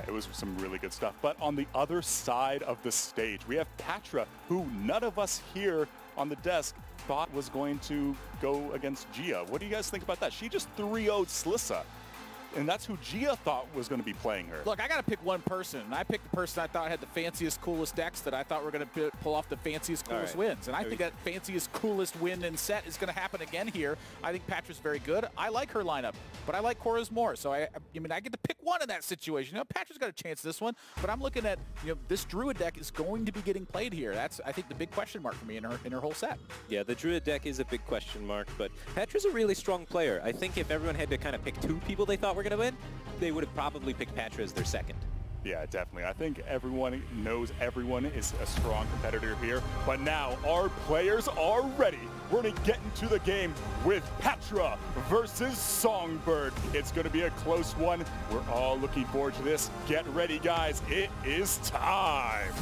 It was some really good stuff. But on the other side of the stage, we have Pathra, who none of us here on the desk thought was going to go against Jia. What do you guys think about that? She just 3-0'd Slissa. And that's who Jia thought was going to be playing her. Look, I got to pick one person, and I picked the person I thought had the fanciest, coolest decks that I thought were going to pull off the fanciest, coolest wins. And I think that fanciest, coolest win and set is going to happen again here. I think Patra's very good. I like her lineup, but I like Korra's more. So, I mean, I get to pick one in that situation. You know, Patra's got a chance this one, but I'm looking at, you know, this Druid deck is going to be getting played here. That's, I think, the big question mark for me in her whole set. Yeah, the Druid deck is a big question mark, but Patra's a really strong player. I think if everyone had to kind of pick two people they thought were going to win, they would have probably picked Pathra as their second. Yeah, definitely. I think everyone knows everyone is a strong competitor here. But now our players are ready. We're going to get into the game with Pathra versus Songbird. It's going to be a close one. We're all looking forward to this. Get ready, guys. It is time.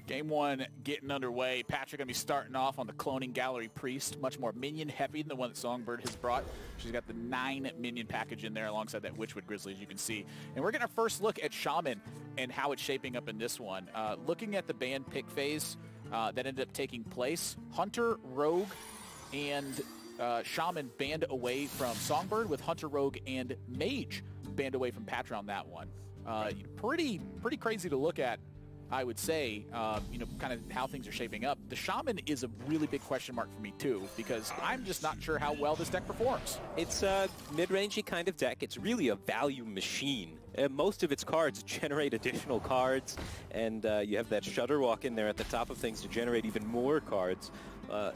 Game one getting underway. Pathra going to be starting off on the Cloning Gallery Priest, much more minion heavy than the one that Songbird has brought. She's got the 9 minion package in there alongside that Witchwood Grizzly, as you can see. And we're getting our first look at Shaman and how it's shaping up in this one. Looking at the ban pick phase that ended up taking place, Hunter, Rogue, and Shaman banned away from Songbird, with Hunter, Rogue, and Mage banned away from Pathra on that one. Pretty crazy to look at, I would say, you know, kind of how things are shaping up. The Shaman is a really big question mark for me, too, because I'm just not sure how well this deck performs. It's a mid-rangey kind of deck. It's really a value machine. Most of its cards generate additional cards, and you have that Shudderwalk in there at the top of things to generate even more cards.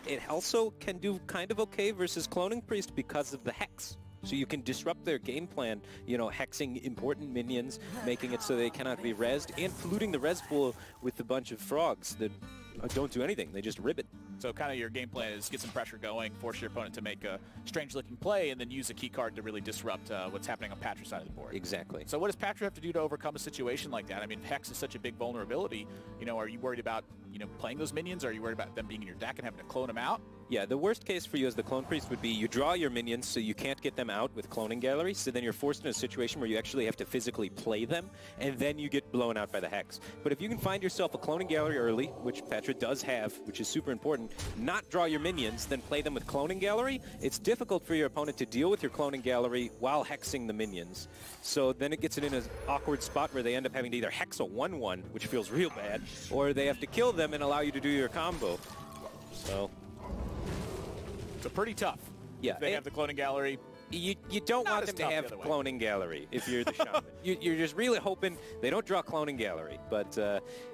It also can do kind of okay versus Cloning Priest because of the Hex. So you can disrupt their game plan, you know, hexing important minions, making it so they cannot be rezzed, and polluting the res pool with a bunch of frogs that don't do anything. They just rib it. So kind of your game plan is get some pressure going, force your opponent to make a strange-looking play, and then use a key card to really disrupt what's happening on Patra's side of the board. Exactly. So what does Pathra have to do to overcome a situation like that? I mean, Hex is such a big vulnerability. You know, are you worried about, you know, playing those minions? Or are you worried about them being in your deck and having to clone them out? Yeah, the worst case for you as the Clone Priest would be you draw your minions so you can't get them out with Cloning Gallery, so then you're forced in a situation where you actually have to physically play them, and then you get blown out by the Hex. But if you can find yourself a Cloning Gallery early, which Pathra does have, which is super important, not draw your minions, then play them with Cloning Gallery, it's difficult for your opponent to deal with your Cloning Gallery while hexing the minions. So then it gets it in an awkward spot where they end up having to either hex a 1-1, which feels real bad, or they have to kill them and allow you to do your combo. So pretty tough. Yeah, if they have the Cloning Gallery. You don't want them to have Cloning Gallery if you're the Shaman. You're just really hoping they don't draw Cloning Gallery. But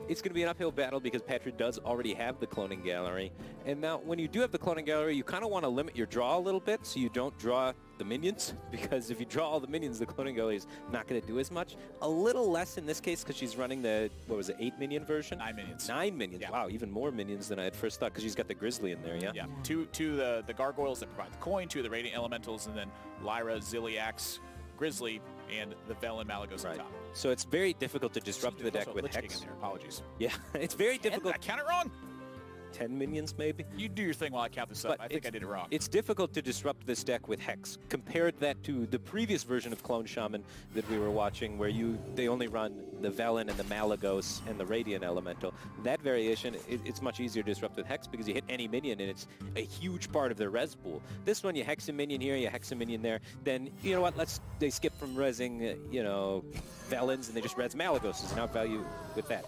it's going to be an uphill battle because Pathra does already have the Cloning Gallery. And now when you do have the Cloning Gallery, you kind of want to limit your draw a little bit so you don't draw the minions. Because if you draw all the minions, the Cloning Gallery is not going to do as much. A little less in this case because she's running the, what was it, 8-minion version? 9 minions. 9 minions. Yeah. Wow, even more minions than I had first thought because she's got the Grizzly in there, yeah? Yeah, two the Gargoyles that provide the coin, 2 of the Radiant Elementals, and then Lyra, Ziliax, Grizzly, and the Velen Malagos on top. So it's very difficult to disrupt the deck with Hex. In there. Apologies. Yeah, it's very difficult. Did I count it wrong? 10 minions, maybe? You do your thing while I count this up. I think I did it wrong. It's difficult to disrupt this deck with Hex. Compared that to the previous version of Clone Shaman that we were watching, where they only run the Velen and the Malagos and the Radiant Elemental. That variation, it's much easier to disrupt with Hex because you hit any minion and it's a huge part of their res pool. This one, you Hex a minion here, you Hex a minion there, then, you know what, they skip from rezzing, you know, Velens and they just res Malagoses and outvalue with that.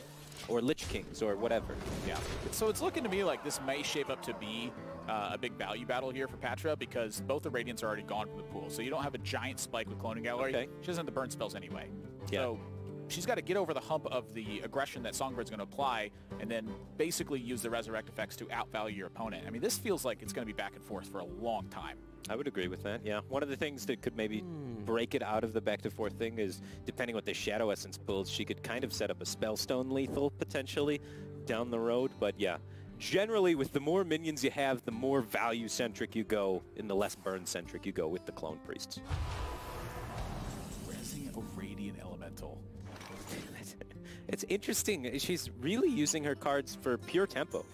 Or Lich Kings, or whatever. Yeah. So it's looking to me like this may shape up to be a big value battle here for Pathra because both the Radiants are already gone from the pool. So you don't have a giant spike with Cloning Gallery. Okay. She doesn't have the burn spells anyway. Yeah. So she's got to get over the hump of the aggression that Songbird's going to apply and then basically use the Resurrect effects to outvalue your opponent. I mean, this feels like it's going to be back and forth for a long time. I would agree with that, yeah. One of the things that could maybe break it out of the back-to-forth thing is, depending what the Shadow Essence builds, she could kind of set up a Spellstone lethal, potentially, down the road. But yeah, generally, with the more minions you have, the more value-centric you go, and the less burn-centric you go with the Clone Priests. Rezzing a Radiant Elemental. It's interesting. She's really using her cards for pure tempo.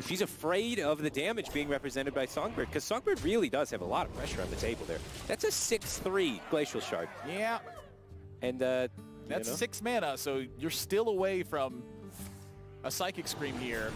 She's afraid of the damage being represented by Songbird, because Songbird really does have a lot of pressure on the table there. That's a 6-3 Glacial Shard. Yeah. And That's 6 mana, so you're still away from a Psychic Scream here.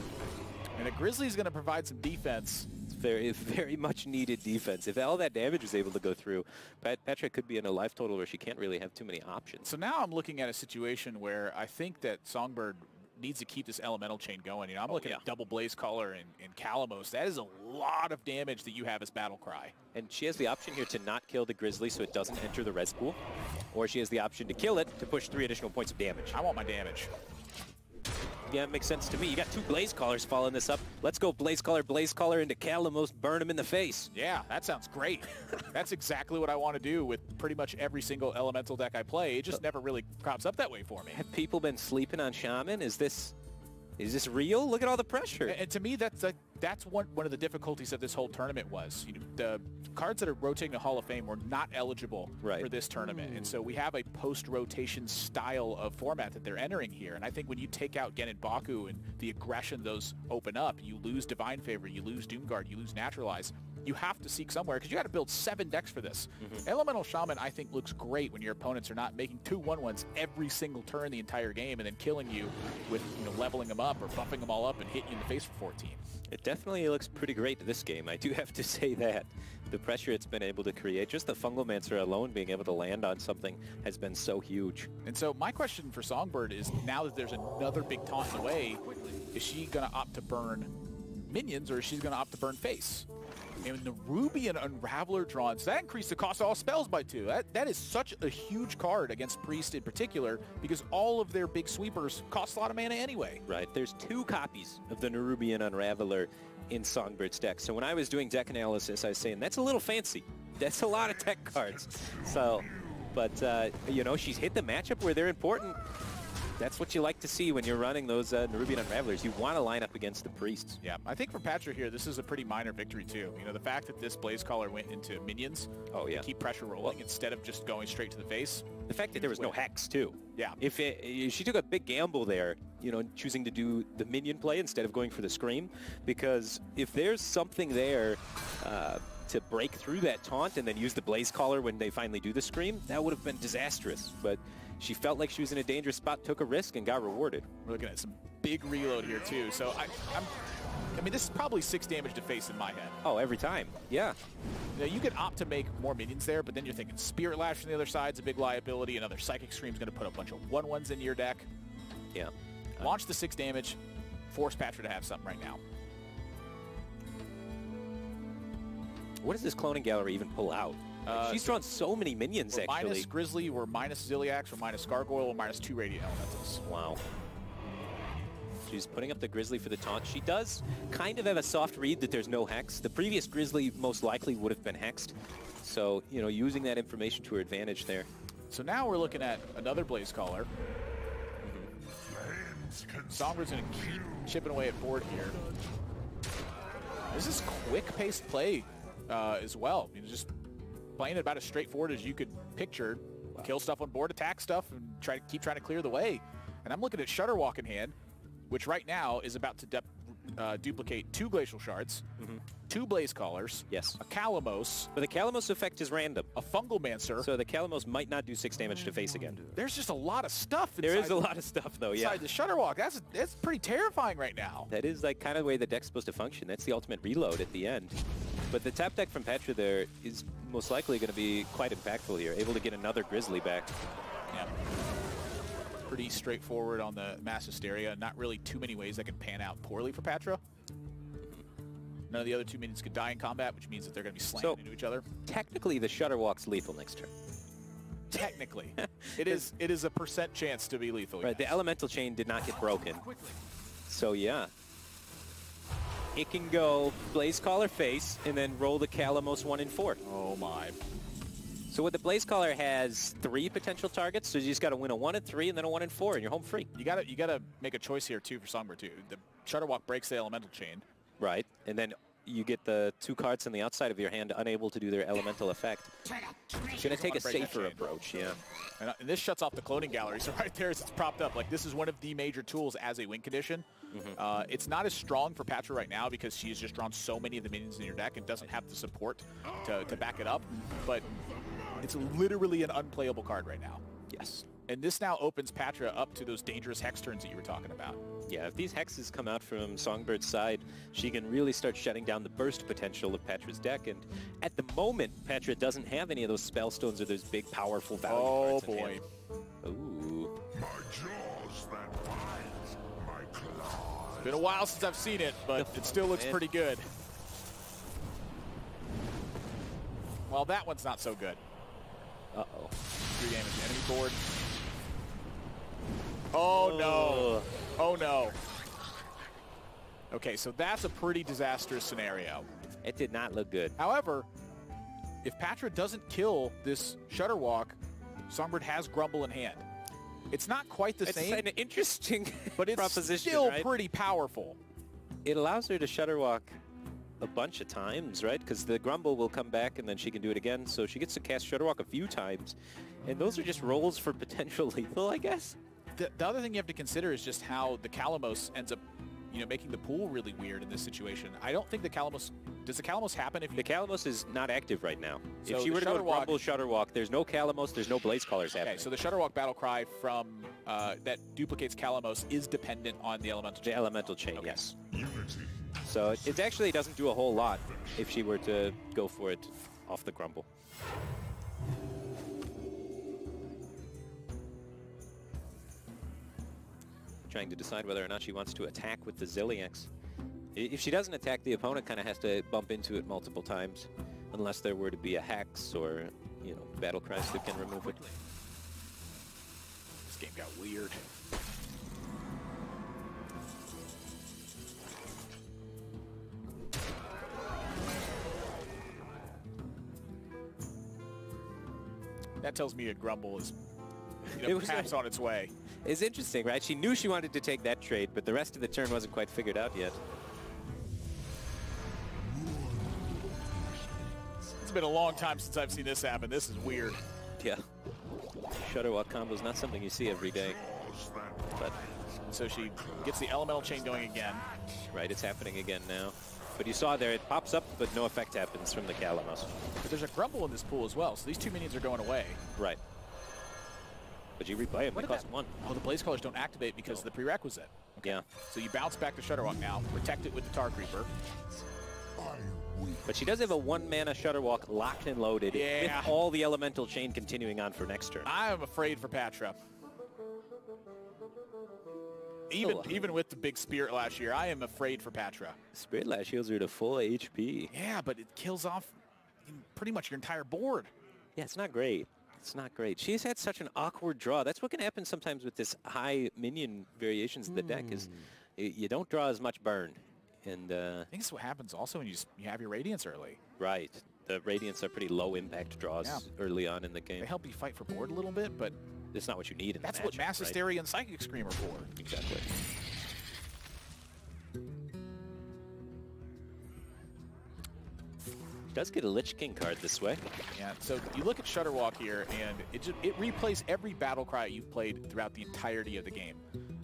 And a Grizzly's going to provide some defense. It's very much needed defense. If all that damage was able to go through, Pathra could be in a life total where she can't really have too many options. So now I'm looking at a situation where I think that Songbird needs to keep this elemental chain going. You know, I'm looking at double Blaze Caller and Calamos. That is a lot of damage that you have as Battle Cry. And she has the option here to not kill the Grizzly so it doesn't enter the res pool. Or she has the option to kill it to push 3 additional points of damage. I want my damage. Yeah, it makes sense to me. You got 2 Blaze Callers following this up. Let's go Blaze Caller into Calamos, burn him in the face. Yeah, that sounds great. That's exactly what I want to do with pretty much every single elemental deck I play. It just never really crops up that way for me. Have people been sleeping on Shaman? Is this real? Look at all the pressure. And to me, that's one of the difficulties of this whole tournament was, you know, the cards that are rotating the Hall of Fame were not eligible for this tournament. And so we have a post-rotation style of format that they're entering here. And I think when you take out Gen and Baku and the aggression those open up, you lose Divine Favor, you lose Doomguard, you lose Naturalize. You have to seek somewhere because you got to build 7 decks for this. Elemental Shaman, I think, looks great when your opponents are not making 2 1/1s every single turn the entire game and then killing you with, you know, leveling them up or buffing them all up and hitting you in the face for 14. It definitely looks pretty great this game. I do have to say that. The pressure it's been able to create, just the Fungalmancer alone being able to land on something has been so huge. And so my question for Songbird is, now that there's another big taunt in the way, is she going to opt to burn minions or is she going to opt to burn face? And the Nerubian Unraveler drawn, so that increased the cost of all spells by 2. That is such a huge card against Priest in particular, because all of their big sweepers cost a lot of mana anyway. Right, there's 2 copies of the Nerubian Unraveler in Songbird's deck. So when I was doing deck analysis, I was saying, that's a little fancy. That's a lot of tech cards. So, but, you know, she's hit the matchup where they're important. That's what you like to see when you're running those Nerubian Unravelers. You want to line up against the Priests. Yeah, I think for Pathra here, this is a pretty minor victory too. You know, the fact that this Blaze Caller went into minions to keep pressure rolling instead of just going straight to the face. The fact that there was no Hex too. Yeah. If she took a big gamble there, you know, choosing to do the minion play instead of going for the Scream, because if there's something there to break through that taunt and then use the Blaze Caller when they finally do the Scream, that would have been disastrous. But she felt like she was in a dangerous spot, took a risk, and got rewarded. We're looking at some big reload here, too. So, I mean, this is probably 6 damage to face in my head. Oh, every time. Yeah. You know, you could opt to make more minions there, but then you're thinking Spirit Lash from the other side's a big liability. Another Psychic Scream's going to put a bunch of 1/1s into your deck. Yeah. Launch the 6 damage. Force Pathra to have something right now. What does this Cloning Gallery even pull out? She's drawn so many minions, we're actually. Minus Grizzly, we're minus Ziliax, we're minus Gargoyle, we're minus 2 Radiant Elementals. Wow. She's putting up the Grizzly for the taunt. She does kind of have a soft read that there's no Hex. The previous Grizzly most likely would have been hexed. So, you know, using that information to her advantage there. So now we're looking at another Blaze Caller. Songbird's going to keep chipping away at board here. This is quick-paced play as well. You know, just playing it about as straightforward as you could picture. Kill stuff on board, attack stuff, and keep trying to clear the way. And I'm looking at Shudderwalk in hand, which right now is about to duplicate 2 Glacial Shards, 2 Blaze Callers, a Calamos. But the Calamos effect is random. A Fungalmancer. So the Calamos might not do 6 damage to face again. There's just a lot of stuff inside. There is a lot of stuff, though, yeah. Inside the Shudderwalk. That's pretty terrifying right now. That is like kind of the way the deck's supposed to function. That's the ultimate reload at the end. But the tap deck from Pathra there is most likely going to be quite impactful here. Able to get another Grizzly back. Yeah. Pretty straightforward on the Mass Hysteria. Not really too many ways that can pan out poorly for Pathra. None of the other 2 minions could die in combat, which means that they're going to be slamming into each other. Technically, the Shudderwalk's lethal next turn. Technically. it is a % chance to be lethal. Right, the Elemental Chain did not get broken. So, yeah. It can go Blaze Caller face and then roll the Calamos 1 and 4. Oh, my. So what the Blaze Caller has 3 potential targets, so you just got to win a 1 and 3 and then a 1 and 4, and you're home free. You gotta make a choice here too for Songbird too. The Shudderwalk breaks the Elemental Chain. Right, and then you get the 2 cards on the outside of your hand unable to do their elemental effect. You're gonna take a safer approach, yeah. And this shuts off the Cloning Gallery, so right there as it's propped up, like this is one of the major tools as a win condition. It's not as strong for Pathra right now because she's just drawn so many of the minions in your deck and doesn't have the support to back it up, but it's literally an unplayable card right now. Yes. And this now opens Pathra up to those dangerous hex turns that you were talking about. Yeah, if these hexes come out from Songbird's side, she can really start shutting down the burst potential of Patra's deck. And at the moment, Pathra doesn't have any of those spell stones or those big, powerful value cards in hand. Ooh. My jaws that bite, my claws. It's been a while since I've seen it, but it still looks pretty good. Well, that one's not so good. Uh-oh. 3 damage, enemy board. Oh, no. Oh, no. Okay, so that's a pretty disastrous scenario. It did not look good. However, if Pathra doesn't kill this Shutterwalk, Songbird has Grumble in hand. It's not quite the same. It's an interesting but it's proposition, still right? pretty powerful. It allows her to Shutterwalk a bunch of times, right? Because the Grumble will come back and then she can do it again. So she gets to cast Shutterwalk a few times. And those are just rolls for potential lethal, I guess. The other thing you have to consider is just how the Calamos ends up, making the pool really weird in this situation. I don't think the Calamos... Does the Calamos happen if you... The Calamos is not active right now. So if she were to go to Shutterwalk- Grumble, Shutterwalk, there's no Calamos, there's no Blaze Callers happening. Okay, so the Shutterwalk Battlecry from that duplicates Calamos is dependent on the Elemental Chain. The Elemental Chain, Okay. yes. Unity. So it actually doesn't do a whole lot if she were to go for it off the Grumble. Trying to decide whether or not she wants to attack with the Zilliax. If she doesn't attack, the opponent kind of has to bump into it multiple times, unless there were to be a Hex or, Battle Cries that can remove it. This game got weird. That tells me a Grumble is perhaps on its way. It's interesting, right? She knew she wanted to take that trade, but the rest of the turn wasn't quite figured out yet. It's been a long time since I've seen this happen. This is weird. Yeah. Shutterwalk combo is not something you see every day. But, So she gets the Elemental Chain going again. right, it's happening again now. But you saw there, it pops up, but no effect happens from the Calamos. But there's a Grumble in this pool as well, so these 2 minions are going away. Right. But you replay them, they What did cost that- 1. Oh, the Blaze Callers don't activate because of the prerequisite. Yeah. So you bounce back to Shutterwalk now, protect it with the Tar Creeper. But she does have a 1-mana Shutterwalk locked and loaded, Yeah. with all the Elemental Chain continuing on for next turn. I am afraid for Pathra. Even with the big Spirit last year, I am afraid for Pathra. Spirit Lash heals her to full HP. Yeah, but it kills off pretty much your entire board. Yeah, it's not great. It's not great. She's had such an awkward draw. That's what can happen sometimes with this high minion variations of the deck is you don't draw as much burn. And I think that's what happens also when you have your Radiance early. right, the Radiants are pretty low impact draws early on in the game. They help you fight for board a little bit, but It's not what you need in that's the what matchup, Mass right? Hysteria and Psychic Scream are for. Exactly. Does get a Lich King card this way. Yeah, so you look at Shutterwalk here, and it replays every battle cry you've played throughout the entirety of the game.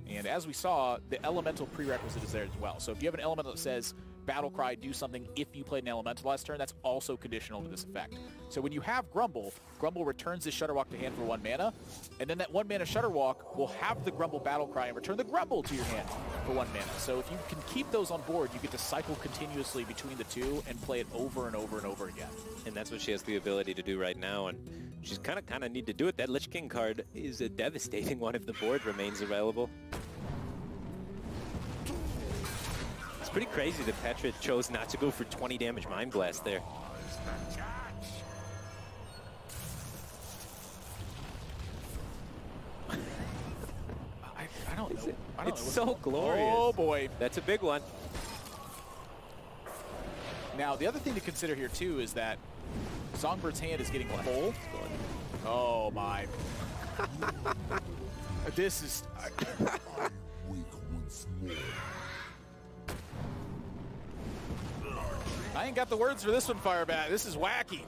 And as we saw, the elemental prerequisite is there as well. So if you have an elemental that says battle cry, do something if you played an elemental last turn, that's also conditional to this effect. So when you have Grumble, Grumble returns this Shutterwalk to hand for 1 mana, and then that 1 mana Shutterwalk will have the Grumble battle cry and return the Grumble to your hand for 1 mana. So if you can keep those on board, you get to cycle continuously between the two and play it over and over and over again. And that's what she has the ability to do right now, and she's kind of need to do it. That Lich King card is a devastating one if the board remains available. It's pretty crazy that Pathra chose not to go for 20 damage Mind Blast there. I don't know. I don't It's know so glorious. Oh boy. That's a big one. Now, the other thing to consider here, too, is that Songbird's hand is getting full. Oh, my. This is... I ain't got the words for this one, Firebat. This is wacky.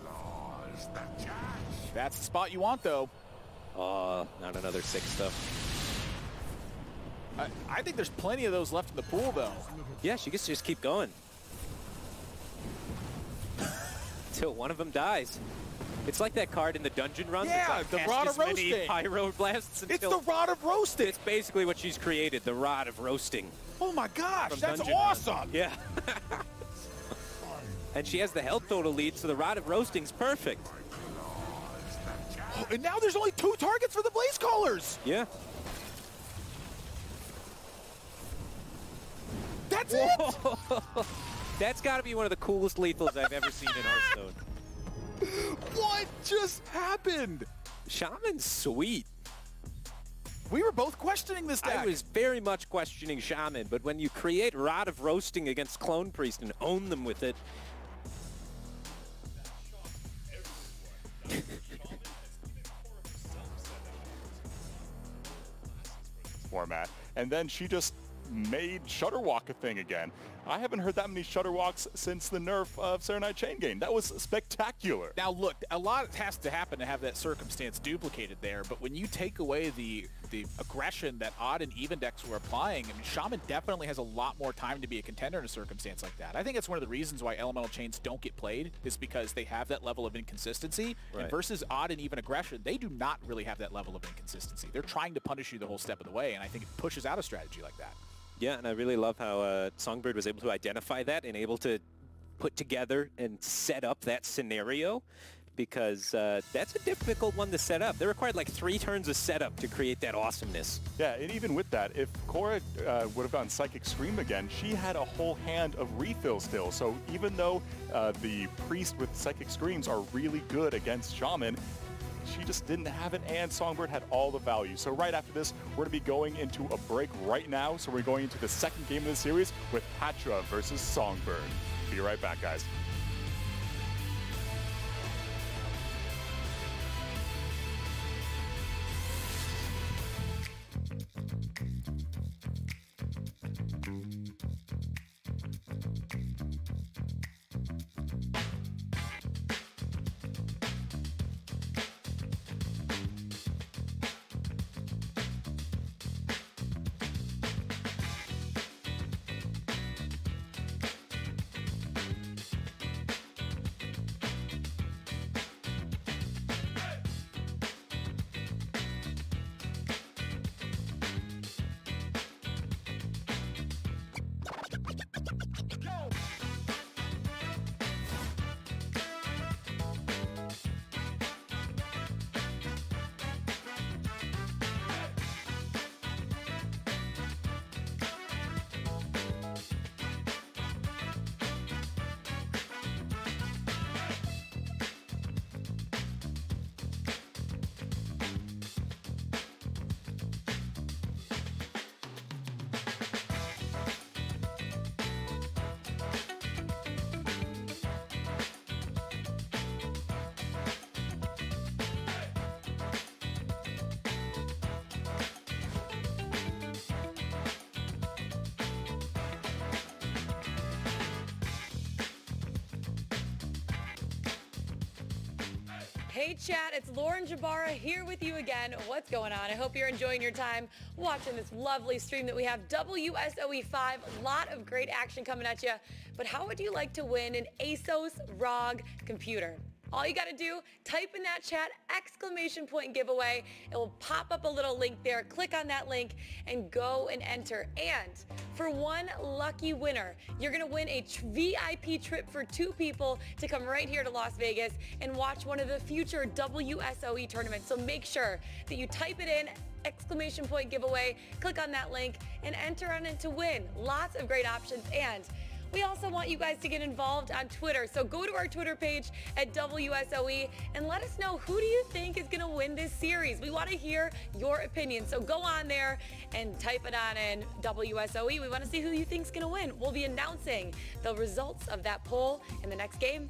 That's the spot you want, though. Oh, not another 6 stuff. I think there's plenty of those left in the pool, though. Yeah, she gets to just keep going. Until one of them dies. It's like that card in the dungeon run. Yeah, like the cast Rod as of many Roasting. pyro blasts It's until... the Rod of Roasting. It's basically what she's created, the Rod of Roasting. Oh my gosh, From that's Dungeon Run. awesome. Yeah. And she has the health total lead, so the Rod of Roasting's perfect. Oh, and now there's only 2 targets for the Blaze Callers. Yeah. That's it. That's got to be one of the coolest lethals I've ever seen in Hearthstone. What just happened? Shaman's sweet. We were both questioning this deck. I was very much questioning Shaman, but when you create Rod of Roasting against Clone Priest and own them with it... format, and then she just made Shutterwalk a thing again. I haven't heard that many Shutterwalks since the nerf of Serenite Chain Game. That was spectacular. Now look, a lot has to happen to have that circumstance duplicated there, but when you take away the aggression that odd and even decks were applying, I mean, Shaman definitely has a lot more time to be a contender in a circumstance like that. I think it's one of the reasons why elemental chains don't get played, is because they have that level of inconsistency, right. And versus odd and even aggression, they do not really have that level of inconsistency. They're trying to punish you the whole step of the way, and I think it pushes out a strategy like that. Yeah, and I really love how Songbird was able to identify that and able to put together and set up that scenario, because that's a difficult one to set up. They required like 3 turns of setup to create that awesomeness. Yeah, and even with that, if Cora would have gone Psychic Scream again, she had a whole hand of refill still. So even though the Priest with Psychic Screams are really good against Shaman, she just didn't have it, and Songbird had all the value. So right after this, we're going to be going into a break right now. So we're going into the second game of the series with Pathra versus Songbird. Be right back, guys. Hey chat, it's Lauren Jabara here with you again. What's going on? I hope you're enjoying your time watching this lovely stream that we have. WSOE 5, a lot of great action coming at you. But how would you like to win an ASOS ROG computer? All you gotta do, type in that chat, !giveaway. It will pop up a little link there. Click on that link and go and enter. And for one lucky winner, you're gonna win a VIP trip for 2 people to come right here to Las Vegas and watch one of the future WSOE tournaments. So make sure that you type it in, !giveaway, click on that link and enter on it to win. Lots of great options, and we also want you guys to get involved on Twitter. So go to our Twitter page at WSOE and let us know, who do you think is going to win this series? We want to hear your opinion. So go on there and type it on in WSOE. We want to see who you think is going to win. We'll be announcing the results of that poll in the next game.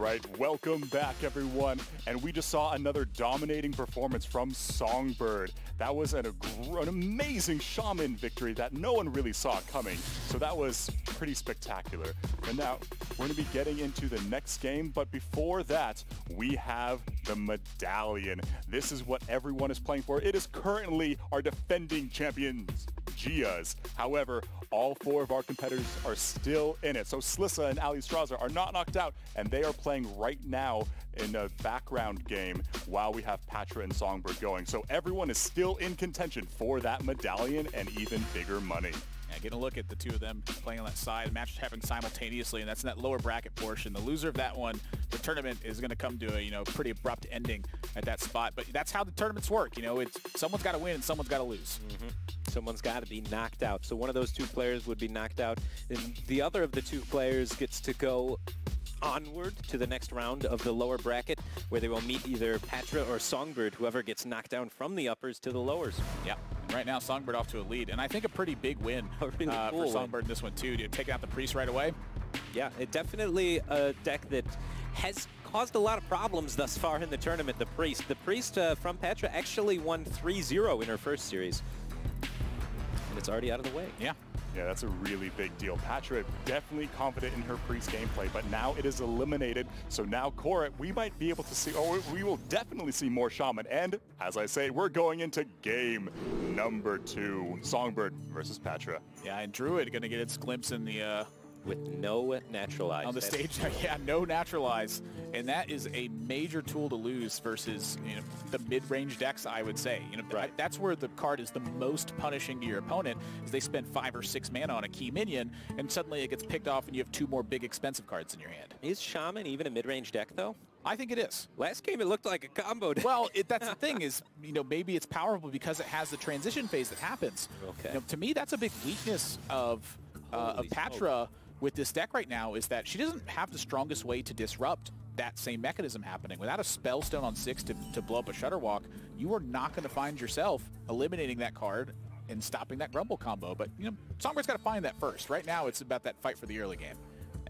right, welcome back everyone. And we just saw another dominating performance from Songbird. That was an amazing Shaman victory that no one really saw coming. So that was pretty spectacular. And now we're going to be getting into the next game. But before that, we have the medallion. This is what everyone is playing for. It is currently our defending champions, Jia's. However, all 4 of our competitors are still in it. So Slissa and Ali Straza are not knocked out, and they are playing right now in a background game while we have Pathra and Songbird going. So everyone is still in contention for that medallion and even bigger money. Yeah, getting a look at the 2 of them playing on that side. The match is happening simultaneously, and that's in that lower bracket portion. The loser of that one, the tournament is going to come to a pretty abrupt ending at that spot. But that's how the tournaments work. It's someone's got to win and someone's got to lose. Someone's got to be knocked out. So one of those 2 players would be knocked out, and the other of the 2 players gets to go onward to the next round of the lower bracket, where they will meet either Pathra or Songbird, whoever gets knocked down from the uppers to the lowers. Yeah. Right now, Songbird off to a lead, and I think a pretty big win Really cool for Songbird in this one too. Taking out the Priest right away. Yeah, it definitely a deck that has caused a lot of problems thus far in the tournament. The Priest from Pathra actually won 3-0 in her first series, and it's already out of the way. Yeah. Yeah, that's a really big deal. Pathra definitely confident in her Priest gameplay, but now it is eliminated. So now, Cora, we might be able to see, or we will definitely see more Shaman. And as I say, we're going into game number 2, Songbird versus Pathra. Yeah, and Druid going to get its glimpse in the with no natural eyes on the stage. Yeah, no natural eyes, and that is a major tool to lose versus the mid-range decks. I would say right. That's where the card is the most punishing to your opponent, is they spend 5 or 6 mana on a key minion, and suddenly it gets picked off, and you have 2 more big expensive cards in your hand. Is Shaman even a mid-range deck though? I think it is. Last game it looked like a combo deck. Well, that's the thing is, maybe it's powerful because it has the transition phase that happens. Okay. To me, that's a big weakness of Pathra with this deck right now, is that she doesn't have the strongest way to disrupt that same mechanism happening. Without a Spellstone on 6 to blow up a Shutterwalk, you are not going to find yourself eliminating that card and stopping that Grumble combo. But, Songbird's got to find that first. Right now, it's about that fight for the early game.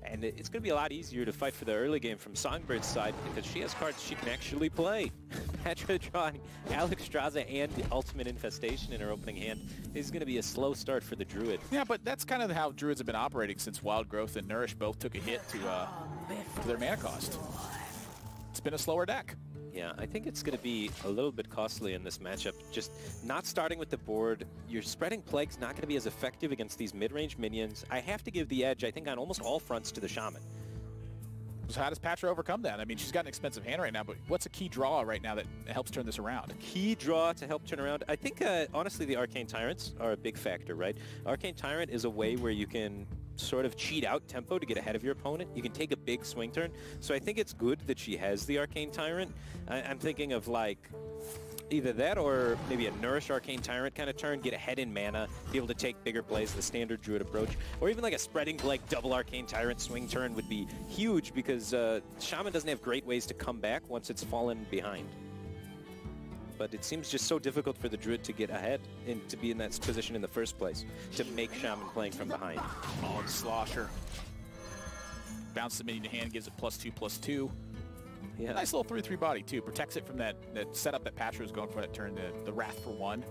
And it's going to be a lot easier to fight for the early game from Songbird's side because she has cards she can actually play. Pathra drawing Alex Straza and the Ultimate Infestation in her opening hand is going to be a slow start for the Druid. Yeah, but that's kind of how Druids have been operating since Wild Growth and Nourish both took a hit to their mana cost. It's been a slower deck. Yeah, I think it's going to be a little bit costly in this matchup. Just not starting with the board. Your spreading plague's not going to be as effective against these mid-range minions. I have to give the edge, I think, on almost all fronts to the Shaman. So how does Pathra overcome that? I mean, she's got an expensive hand right now, but what's a key draw right now that helps turn this around? Key draw to help turn around? I think, honestly, the Arcane Tyrants are a big factor, right? Arcane Tyrant is a way where you can sort of cheat out tempo to get ahead of your opponent. You can take a big swing turn. So I think it's good that she has the Arcane Tyrant. I'm thinking of like either that or maybe a Nourish Arcane Tyrant kind of turn, get ahead in mana, be able to take bigger plays, the standard Druid approach, or even like a Spreading Plague double Arcane Tyrant swing turn would be huge because Shaman doesn't have great ways to come back once it's fallen behind. But it seems just so difficult for the Druid to get ahead and to be in that position in the first place, to make Shaman playing from behind. Oh, Slosher. Bounce the minion to hand, gives it +2/+2. Yeah. Nice little 3/3 body, too. Protects it from that setup that Pathra was going for that turn, the Wrath for 1,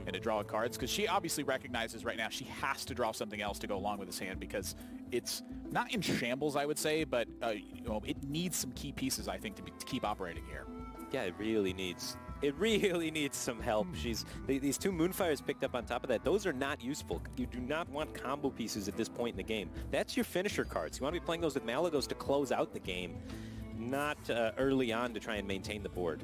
and to draw cards. Because she obviously recognizes right now she has to draw something else to go along with his hand because it's not in shambles, I would say, but it needs some key pieces, I think, to keep operating here. Yeah, it really needs some help. These 2 Moonfires picked up on top of that. Those are not useful. You do not want combo pieces at this point in the game. That's your finisher cards. You want to be playing those with Malagos to close out the game, not early on to try and maintain the board.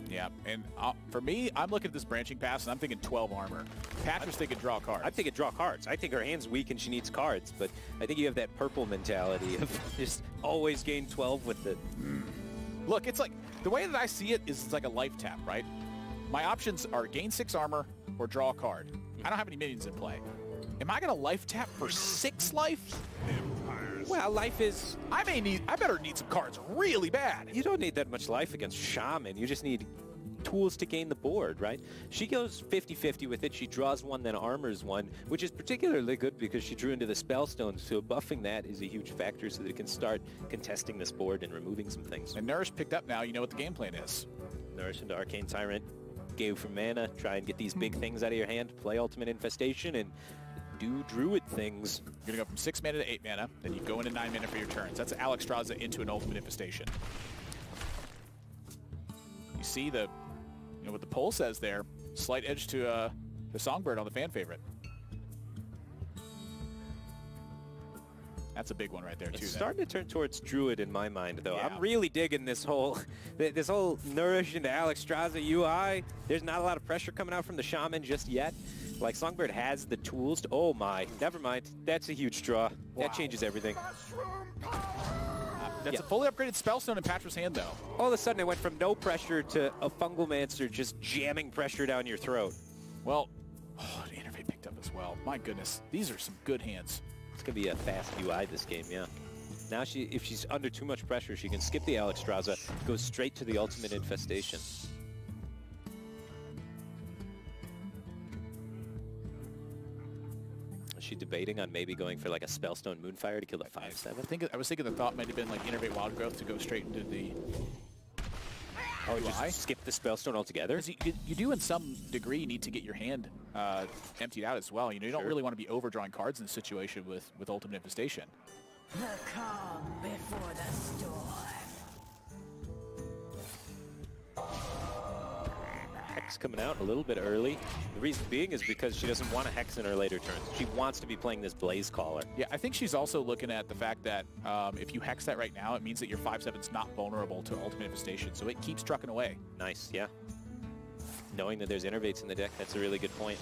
Yeah, and for me, I'm looking at this branching pass, and I'm thinking 12 armor. Patra's thinking draw cards. I'm thinking draw cards. I think her hand's weak and she needs cards, but I think you have that purple mentality of just always gain 12 with it. Look, it's like, the way that I see it is it's like a life tap, right? My options are gain 6 armor or draw a card. I don't have any minions in play. Am I going to life tap for 6 life? Well, life is... I better need some cards really bad. You don't need that much life against Shaman. You just need tools to gain the board, right? She goes 50-50 with it. She draws one, then armors one, which is particularly good because she drew into the Spellstone, so buffing that is a huge factor so that it can start contesting this board and removing some things. And Nourish picked up now. You know what the game plan is. Nourish into Arcane Tyrant, gave for mana, try and get these big things out of your hand, play Ultimate Infestation, and do Druid things. You're going to go from 6 mana to 8 mana, then you go into 9 mana for your turns. That's Alexstrasza into an Ultimate Infestation. You see the, you know, what the poll says there, slight edge to the Songbird on the fan favorite. That's a big one right there, too. It's starting to turn towards Druid in my mind, though. Yeah. I'm really digging this whole Nourish into Alexstrasza UI. There's not a lot of pressure coming out from the Shaman just yet. Like, Songbird has the tools to... Oh, my. Never mind. That's a huge draw. That changes everything. That's a fully upgraded Spellstone in Patra's hand, though. All of a sudden, it went from no pressure to a Fungal Mancer just jamming pressure down your throat. Well, the Innervate picked up as well. My goodness. These are some good hands. It's going to be a fast UI this game, yeah. Now, if she's under too much pressure, she can skip the Alexstrasza, go straight to the Ultimate Infestation. Is she debating on maybe going for like a Spellstone Moonfire to kill the 5/7? I was thinking the thought might have been like Innervate Wild Growth to go straight into the... Oh, just skip the Spellstone altogether? You do, in some degree, need to get your hand emptied out as well. You know, you don't really want to be overdrawing cards in this situation with Ultimate Infestation. The calm before the storm. Hex coming out a little bit early. The reason being is because she doesn't want to Hex in her later turns. She wants to be playing this Blaze Caller. Yeah, I think she's also looking at the fact that if you Hex that right now, it means that your 5/7's not vulnerable to Ultimate Infestation, so it keeps trucking away. Nice, yeah. Knowing that there's Innervates in the deck, that's a really good point.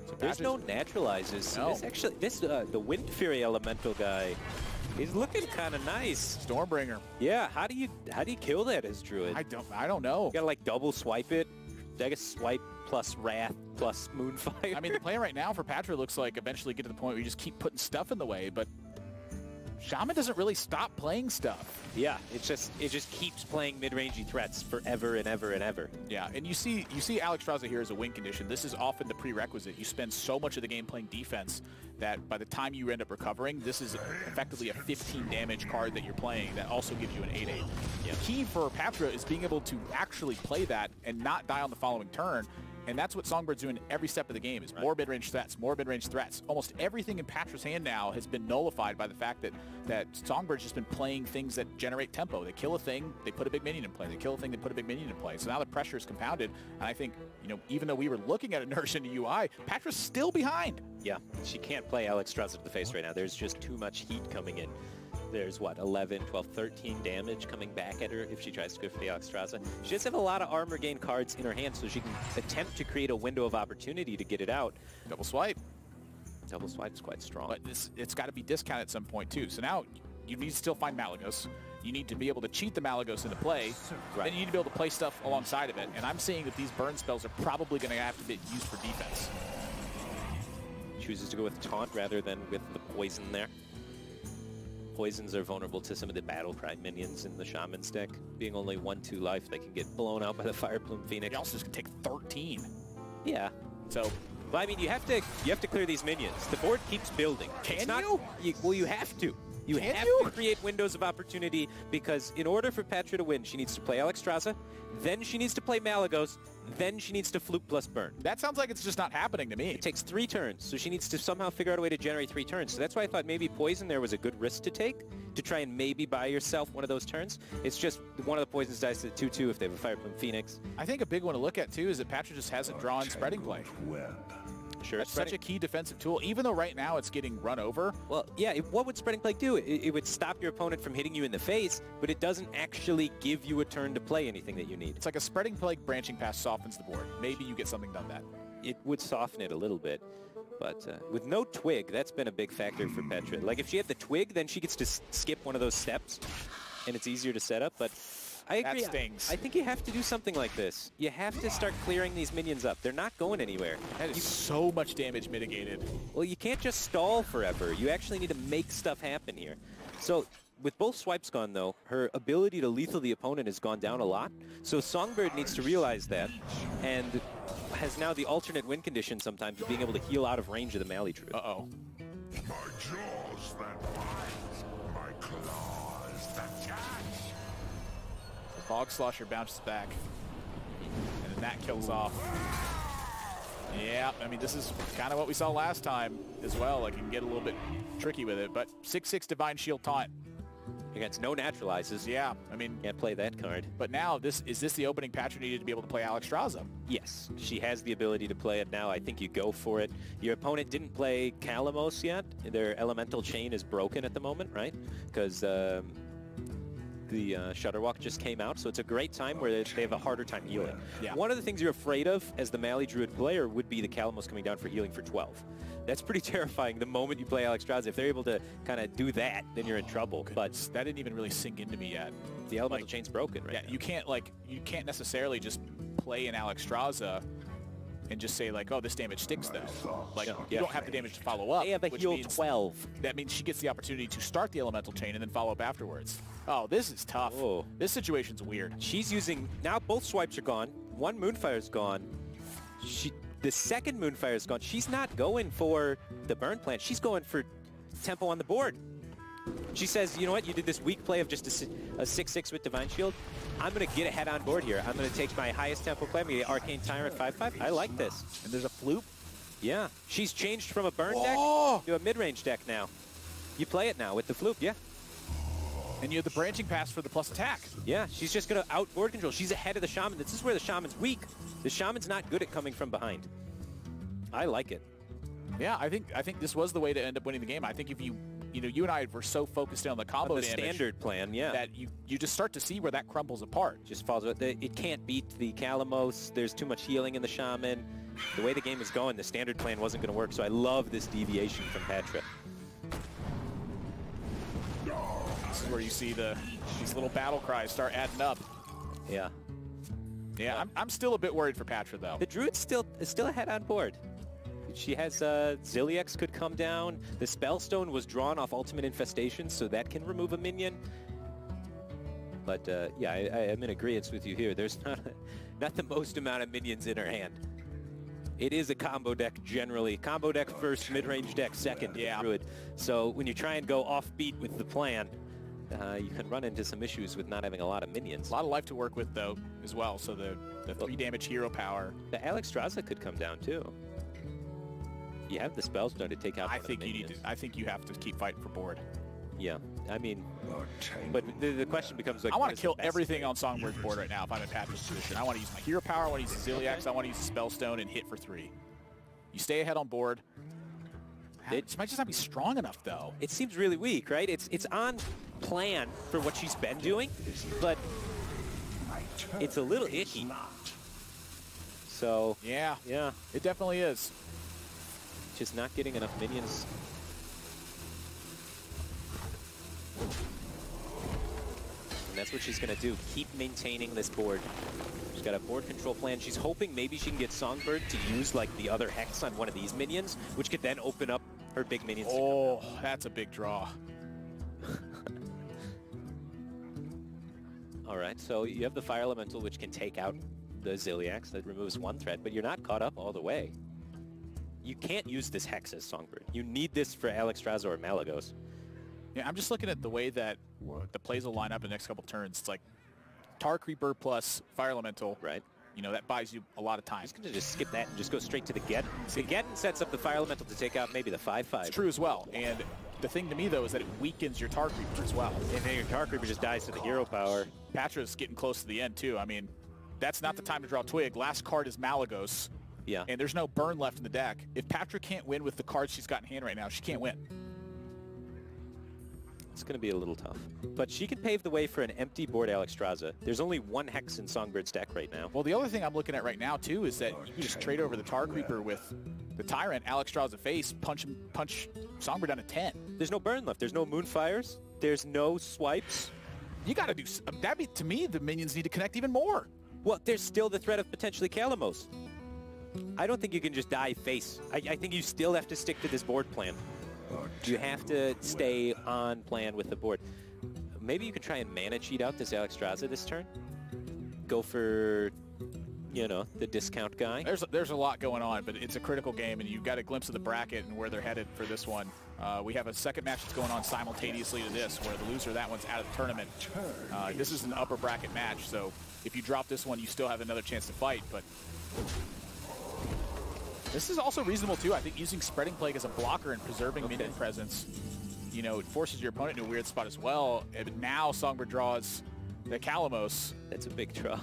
So there's no Naturalizes. No. The Wind Fury Elemental guy, he's looking kind of nice. Stormbringer. Yeah, how do you kill that as Druid? I don't know. You gotta like double swipe it. I guess swipe plus Wrath plus Moonfire. I mean, the plan right now for Pathra looks like eventually get to the point where you just keep putting stuff in the way, but Shaman doesn't really stop playing stuff. Yeah, it just keeps playing mid-rangey threats forever and ever and ever. Yeah, and you see Alexstrasza here as a win condition. This is often the prerequisite. You spend so much of the game playing defense that by the time you end up recovering, this is effectively a 15 damage card that you're playing that also gives you an 8/8. Yeah. Key for Pathra is being able to actually play that and not die on the following turn. And that's what Songbird's doing every step of the game is more mid-range threats, more mid-range threats. Almost everything in Patra's hand now has been nullified by the fact that Songbird's just been playing things that generate tempo. They kill a thing, they put a big minion in play. They kill a thing, they put a big minion in play. So now the pressure is compounded. And I think, you know, even though we were looking at Intermission to UI, Patra's still behind. Yeah, she can't play Alexstrasza to the face right now. There's just too much heat coming in. There's, what, 11, 12, 13 damage coming back at her if she tries to go for the Alexstrasza. She does have a lot of armor gain cards in her hand, so she can attempt to create a window of opportunity to get it out. Double swipe. Double swipe is quite strong. But it's got to be discounted at some point, too. So now you need to still find Malygos. You need to be able to cheat the Malygos into play. Right. Then you need to be able to play stuff alongside of it. And I'm seeing that these burn spells are probably going to have to be used for defense. Chooses to go with Taunt rather than with the poison there. Poisons are vulnerable to some of the Battle Cry minions in the Shaman's deck. Being only 1/2 life, they can get blown out by the Fire Plume Phoenix. You also just can take 13. Yeah. So, well, I mean, you have to clear these minions. The board keeps building. Can you? Well, you have to. You have to create windows of opportunity because in order for Pathra to win, she needs to play Alexstrasza, then she needs to play Malygos, then she needs to Fluke plus Burn. That sounds like it's just not happening to me. It takes 3 turns, so she needs to somehow figure out a way to generate 3 turns. So that's why I thought maybe Poison there was a good risk to take, to try and maybe buy yourself one of those turns. It's just one of the Poisons dies to 2/2 if they have a Fire Plume Phoenix. I think a big one to look at, too, is that Pathra just hasn't drawn spreading play. Sure, that's such a key defensive tool, even though right now it's getting run over. Well, yeah, what would Spreading Plague do? It would stop your opponent from hitting you in the face, but it doesn't actually give you a turn to play anything that you need. It's like a Spreading Plague branching pass softens the board. Maybe you get something done that. It would soften it a little bit, but with no Twig, that's been a big factor for Pathra. Like, if she had the Twig, then she gets to skip one of those steps, and it's easier to set up, but I agree. That stings. I think you have to do something like this. You have to start clearing these minions up. They're not going anywhere. That is so much damage mitigated. Well, you can't just stall forever. You actually need to make stuff happen here. So with both swipes gone, though, her ability to lethal the opponent has gone down a lot. So Songbird needs to realize that and has now the alternate win condition sometimes of being able to heal out of range of the Mally Druid. Uh-oh. My jaws that bite, my claws that catch. The Fog Slosher bounces back. And then that kills off. Yeah, I mean, this is kind of what we saw last time as well. Like, you can get a little bit tricky with it, but 6/6 Divine Shield Taunt. Against no naturalizes. Yeah, I mean... Can't play that card. But now, is this the opening Pathra needed to be able to play Alexstrasza? Yes, she has the ability to play it now. I think you go for it. Your opponent didn't play Kalamos yet. Their elemental chain is broken at the moment, right? Because the Shutterwalk just came out, so it's a great time where they have a harder time healing. Yeah. One of the things you're afraid of as the Mally Druid player would be the Kalamos coming down for healing for 12. That's pretty terrifying the moment you play Alexstrasza. If they're able to kind of do that, then you're in trouble. But that didn't even really sink into me yet. The elemental chain's broken, right? Yeah, now. you can't necessarily just play an Alexstrasza and just say like, oh, this damage sticks though. Like, you don't have the damage to follow up. They have a heal 12. That means she gets the opportunity to start the elemental chain and then follow up afterwards. Oh, this is tough. Oh. This situation's weird. She's using, now both swipes are gone. One Moonfire's gone. The second Moonfire's gone. She's not going for the burn plant. She's going for tempo on the board. She says, you know what, you did this weak play of just a 6/6 with Divine Shield. I'm going to get ahead on board here. I'm going to take my highest tempo play. I'm going to get Arcane Tyrant 5/5. I like this. And there's a floop. Yeah. She's changed from a burn deck to a mid-range deck now. You play it now with the floop, yeah. And you have the branching pass for the plus attack. Yeah, she's just going to outboard control. She's ahead of the Shaman. This is where the Shaman's weak. The Shaman's not good at coming from behind. I like it. Yeah, I think this was the way to end up winning the game. I think if you and I were so focused on the combo on the damage standard plan, yeah, that you just start to see where that crumbles apart. Just falls. It can't beat the Kalamos. There's too much healing in the Shaman. The way the game is going, the standard plan wasn't going to work. So I love this deviation from Pathra. This is where you see these little battle cries start adding up. Yeah. Yeah, I'm still a bit worried for Pathra though. The Druid is still ahead on board. She has Zilliax could come down. The Spellstone was drawn off Ultimate Infestation, so that can remove a minion. But yeah, I'm in agreement with you here. There's not the most amount of minions in her hand. It is a combo deck generally. Combo deck first, mid-range deck second. Yeah. Druid. So when you try and go offbeat with the plan, you can run into some issues with not having a lot of minions. A lot of life to work with though, as well. So the 3 damage hero power. The Alexstrasza could come down too. You have the Spellstone to take out. I think you have to keep fighting for board. Yeah, I mean, but the question becomes like, I want to kill everything on Songbird's board right now if I'm in Pathra's position. I want to use my hero power, I want to use the Zilliax, I want to use the Spellstone and hit for 3. You stay ahead on board. It might just not be strong enough though. It seems really weak, right? It's on plan for what she's been doing, but it's a little icky. So yeah, it definitely is. Just not getting enough minions. And that's what she's going to do. Keep maintaining this board. She's got a board control plan. She's hoping maybe she can get Songbird to use like the other Hex on one of these minions, which could then open up her big minions. Oh, that's a big draw. All right, so you have the Fire Elemental, which can take out the Zilliax. That removes 1 threat, but you're not caught up all the way. You can't use this Hex as Songbird. You need this for Alexstrasza or Malygos. Yeah, I'm just looking at the way that the plays will line up in the next couple turns. It's like Tar Creeper plus Fire Elemental. Right. You know, that buys you a lot of time. I'm just going to just skip that and just go straight to the Geddon. The Geddon sets up the Fire Elemental to take out maybe the 5/5. It's true as well. And the thing to me, though, is that it weakens your Tar Creeper as well. And then your Tar Creeper just dies to the hero power. Patra's getting close to the end, too. I mean, that's not the time to draw Twig. Last card is Malygos. Yeah. And there's no burn left in the deck. If Pathra can't win with the cards she's got in hand right now, she can't win. It's going to be a little tough. But she can pave the way for an empty board Alexstrasza. There's only 1 Hex in Songbird's deck right now. Well, the other thing I'm looking at right now, too, is that you can just trade over the Tar Creeper with the Tyrant, Alexstrasza face, punch Songbird down to 10. There's no burn left. There's no Moonfires. There's no swipes. You got to do that. To me, the minions need to connect even more. Well, there's still the threat of potentially Kalamos. I don't think you can just die face. I think you still have to stick to this board plan. You have to stay on plan with the board. Maybe you can try and mana cheat out this Alexstrasza this turn. Go for, you know, the discount guy. There's a lot going on, but it's a critical game, and you've got a glimpse of the bracket and where they're headed for this one. We have a second match that's going on simultaneously to this, where the loser of that one's out of the tournament. This is an upper bracket match, so if you drop this one, you still have another chance to fight, but this is also reasonable too. I think using Spreading Plague as a blocker and preserving minion presence, you know, it forces your opponent into a weird spot as well. And now Songbird draws the Kalamos. That's a big draw.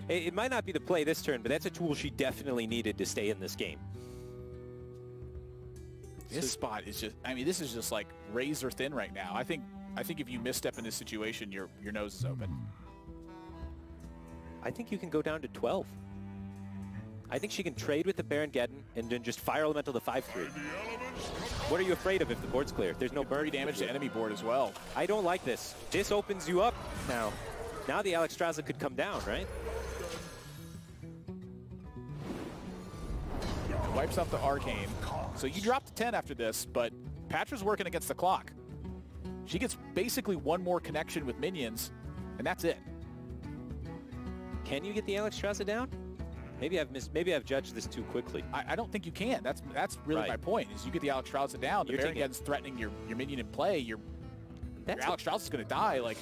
It might not be the play this turn, but that's a tool she definitely needed to stay in this game. This spot is just, I mean, this is just like razor thin right now. I think if you misstep in this situation, your nose is open. I think you can go down to 12. I think she can trade with the Baron Geddon and then just Fire Elemental the 5-3. What are you afraid of if the board's clear? There's no burn damage to enemy board as well. I don't like this. This opens you up now. Now the Alexstrasza could come down, right? Wipes up the Arcane. So you drop to 10 after this, but Patra's working against the clock. She gets basically one more connection with minions, and that's it. Can you get the Alexstrasza down? Maybe I've judged this too quickly. I don't think you can. That's really my point. Is you get the Alexstrasza down, the Baron Geddon's threatening your minion in play. Your Alexstrasza's going to die. Like,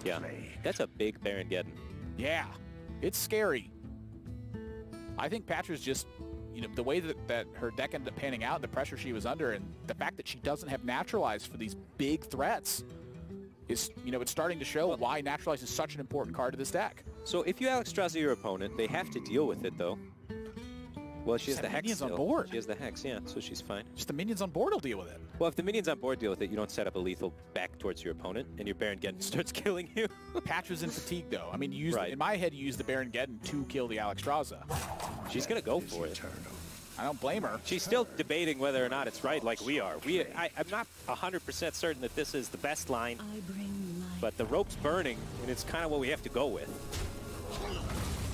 yeah, that's a big Baron Geddon. Yeah, it's scary. I think Patra's just, you know, the way that her deck ended up panning out, and the pressure she was under, and the fact that she doesn't have Naturalize for these big threats is, you know, it's starting to show why Naturalize is such an important card to this deck. So if you Alexstrasza your opponent, they have to deal with it, though. Well, she has the Hex minions on board. She has the Hex, yeah, so she's fine. Just the minions on board will deal with it. Well, if the minions on board deal with it, you don't set up a lethal back towards your opponent, and your Baron Geddon starts killing you. Patra's in fatigue, though. I mean, you use in my head, you use the Baron Geddon to kill the Alexstrasza. She's going to go for it. I don't blame her. She's still debating whether or not it's right, like we are. I'm not 100% certain that this is the best line, but the rope's burning, and it's kind of what we have to go with.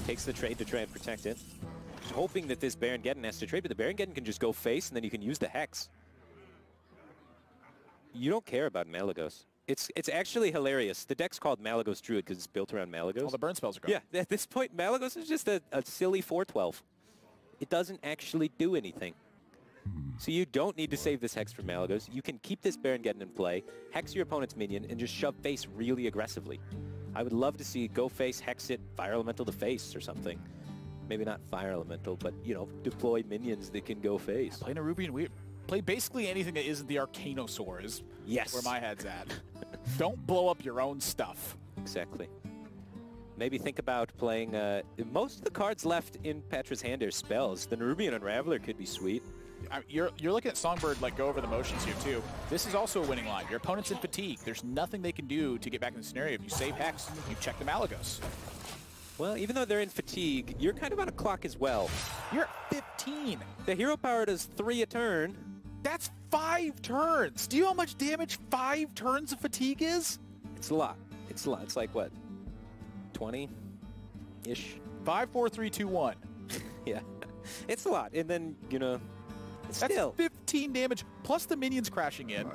Takes the trade to try and protect it. Just hoping that this Baron Geddon has to trade, but the Baron Geddon can just go face, and then you can use the Hex. You don't care about Malagos. It's actually hilarious. The deck's called Malagos Druid because it's built around Malagos. All the burn spells are gone. Yeah, at this point, Malagos is just a silly 4/12. It doesn't actually do anything. So you don't need to save this Hex for Malagos. You can keep this Baron Geddon in play, Hex your opponent's minion, and just shove face really aggressively. I would love to see go face, Hex it, Fire Elemental to face or something. Maybe not Fire Elemental, but, you know, deploy play that can go face. Play Nerubian Weird. Play basically anything that isn't the Arcanosaur is where my head's at. Don't blow up your own stuff. Exactly. Maybe think about playing, most of the cards left in Patra's hand are spells. The Nerubian Unraveler could be sweet. You're looking at Songbird like go over the motions here too. This is also a winning line. Your opponent's in fatigue. There's nothing they can do to get back in the scenario. If you save Hex, you check the Malagos. Well, even though they're in fatigue, you're kind of on a clock as well. You're at 15. The hero power does 3 a turn. That's 5 turns. Do you know how much damage 5 turns of fatigue is? It's a lot. It's a lot. It's like what? 20-ish? 5, 4, 3, 2, 1. Yeah. It's a lot. And then, you know, still. That's 15 damage, plus the minions crashing in,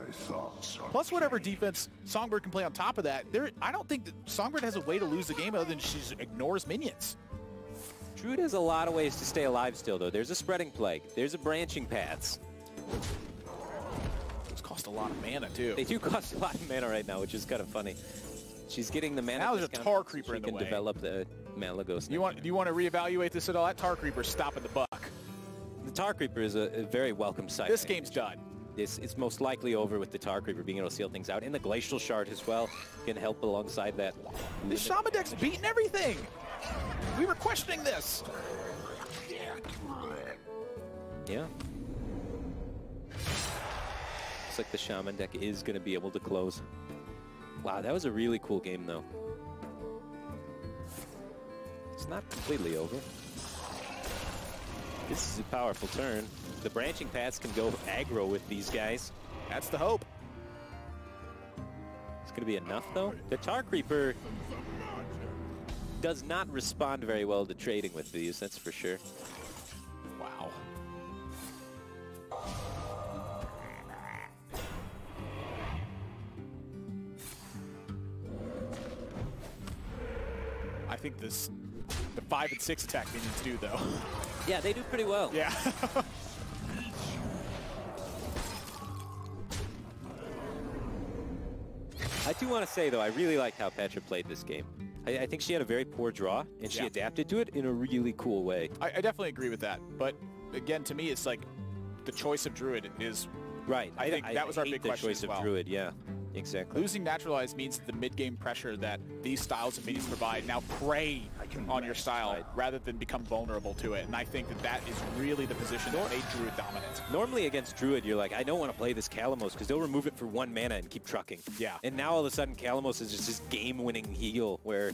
plus whatever defense Songbird can play on top of that. I don't think that Songbird has a way to lose the game other than she ignores minions. Druid has a lot of ways to stay alive still, though. There's a Spreading Plague. There's a Branching Paths. Those cost a lot of mana, too. They do cost a lot of mana right now, which is kind of funny. She's getting the mana. Now there's a Tar Creeper in the way. She can develop the Malagos. Do you want to reevaluate this at all? That Tar Creeper's stopping the buck. The Tar Creeper is a very welcome sight. This game's done. It's most likely over with the Tar Creeper being able to seal things out. And the Glacial Shard as well can help alongside that. This Shaman deck's beating everything. We were questioning this. Yeah. Looks like the Shaman deck is going to be able to close. Wow, that was a really cool game, though. It's not completely over. This is a powerful turn. The Branching Paths can go aggro with these guys. That's the hope. going to be enough, though. The Tar Creeper does not respond very well to trading with these, that's for sure. Wow. I think the 5 and 6 attack minions do, though. Yeah, they do pretty well. Yeah. I do want to say, though, I really liked how Pathra played this game. I think she had a very poor draw, and she adapted to it in a really cool way. I definitely agree with that. But again, to me, it's like the choice of Druid is... Right. I think that was our big question choice as well. of Druid, yeah. Exactly. Losing Naturalize means the mid-game pressure that these styles of minions provide now prey on your style rather than become vulnerable to it. And I think that that is really the position that made Druid dominant. Normally against Druid, you're like, I don't want to play this Kalamos because they'll remove it for 1 mana and keep trucking. Yeah. And now all of a sudden, Kalamos is just this game-winning heal where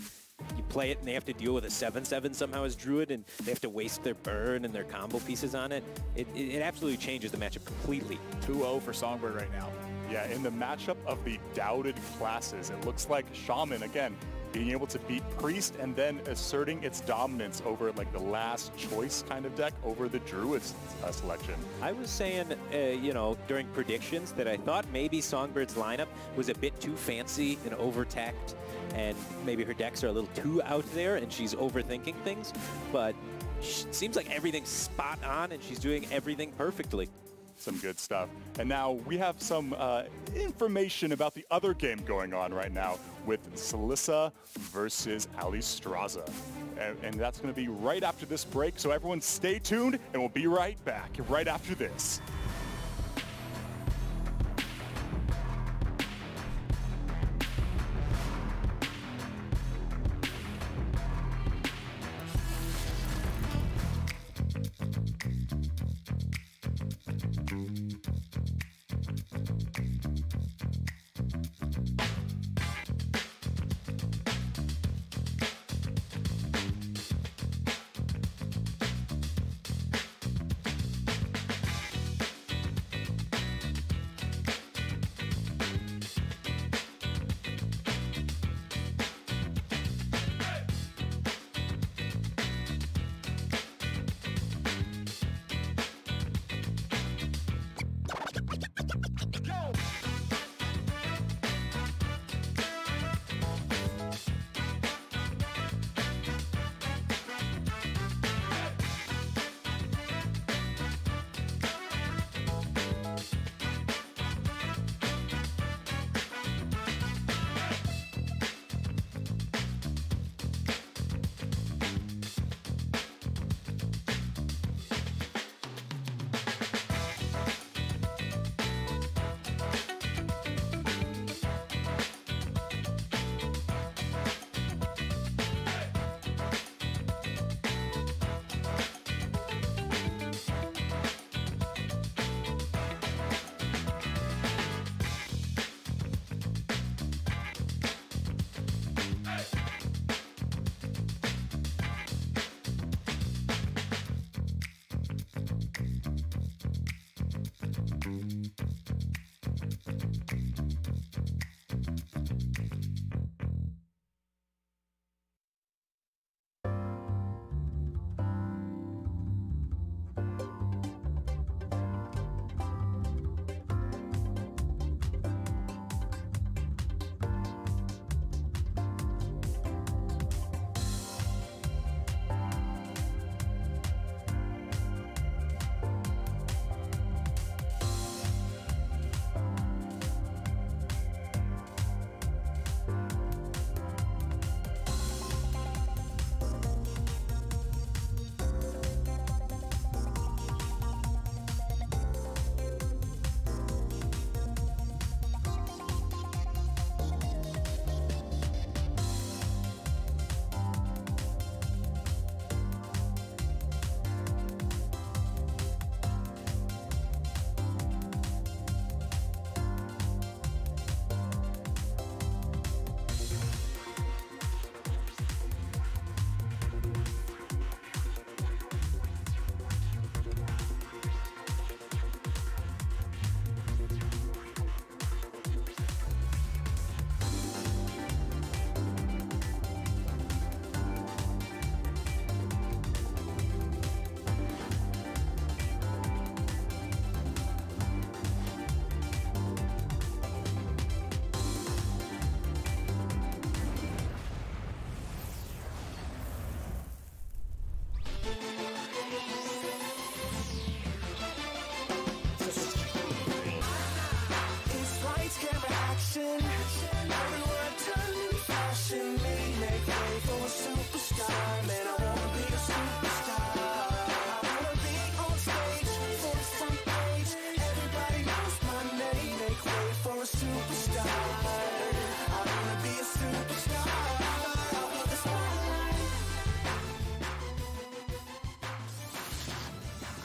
you play it and they have to deal with a 7/7 somehow as Druid, and they have to waste their burn and their combo pieces on it. It absolutely changes the matchup completely. 2-0 for Songbird right now. Yeah, in the matchup of the doubted classes, it looks like Shaman, again, being able to beat Priest and then asserting its dominance over like the last choice kind of deck over the Druid's selection. I was saying, you know, during predictions that I thought maybe Songbird's lineup was a bit too fancy and overtacked, and maybe her decks are a little too out there and she's overthinking things, but it seems like everything's spot on and she's doing everything perfectly. Some good stuff. And now we have some information about the other game going on right now with Celissa versus Alistraza. And that's going to be right after this break. So everyone stay tuned and we'll be right back right after this.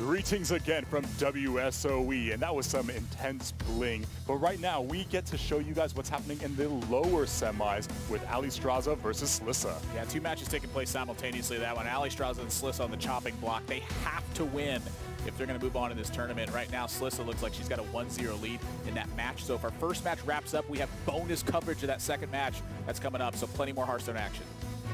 Greetings again from WSOE, and that was some intense bling. But right now, we get to show you guys what's happening in the lower semis with Ali Straza versus Slissa. Yeah, two matches taking place simultaneously. That one, Ali Straza and Slissa on the chopping block. They have to win if they're going to move on in this tournament. Right now, Slissa looks like she's got a 1-0 lead in that match. So if our first match wraps up, we have bonus coverage of that second match that's coming up. So plenty more Hearthstone action.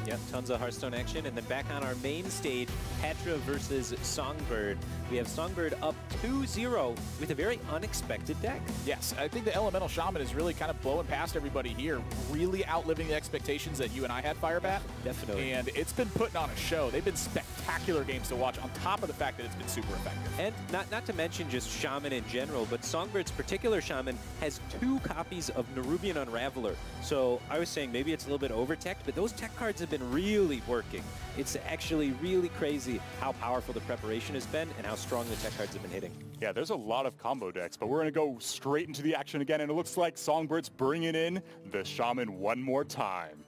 Yep, tons of Hearthstone action. And then back on our main stage, Pathra versus Songbird. We have Songbird up 2-0 with a very unexpected deck. Yes, I think the Elemental Shaman is really kind of blowing past everybody here, really outliving the expectations that you and I had, Firebat. Definitely. And it's been putting on a show. They've been spectacular games to watch, on top of the fact that it's been super effective. And not to mention just Shaman in general, but Songbird's particular Shaman has 2 copies of Nerubian Unraveler. So I was saying maybe it's a little bit over-teched, but those tech cards have been really working. It's actually really crazy how powerful the preparation has been and how strong the tech cards have been hitting. Yeah, there's a lot of combo decks, but we're going to go straight into the action again, and it looks like Songbird's bringing in the Shaman one more time.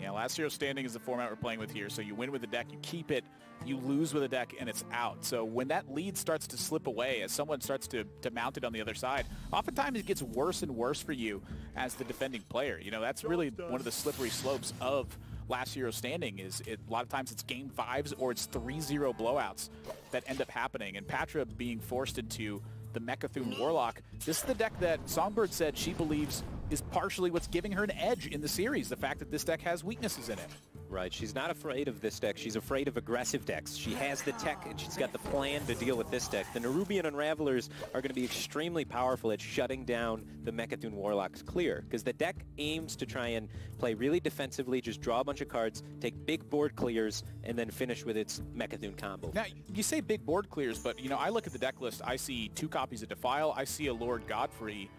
Yeah, last hero standing is the format we're playing with here. So you win with the deck, you keep it, you lose with a deck, and it's out. So when that lead starts to slip away, as someone starts to mount it on the other side, oftentimes it gets worse and worse for you as the defending player. You know, that's really one of the slippery slopes of last hero standing. A lot of times it's game 5s or it's 3-0 blowouts that end up happening. And Pathra being forced into the Mecha'thun Warlock, this is the deck that Songbird said she believes is partially what's giving her an edge in the series, the fact that this deck has weaknesses in it. Right, she's not afraid of this deck. She's afraid of aggressive decks. She has the tech and she's got the plan to deal with this deck. The Nerubian Unravelers are going to be extremely powerful at shutting down the Mecha'thun Warlock's clear, because the deck aims to try and play really defensively, just draw a bunch of cards, take big board clears, and then finish with its Mecha'thun combo. Now, you say big board clears, but you know, I look at the deck list, I see 2 copies of Defile, I see a Lord Godfrey.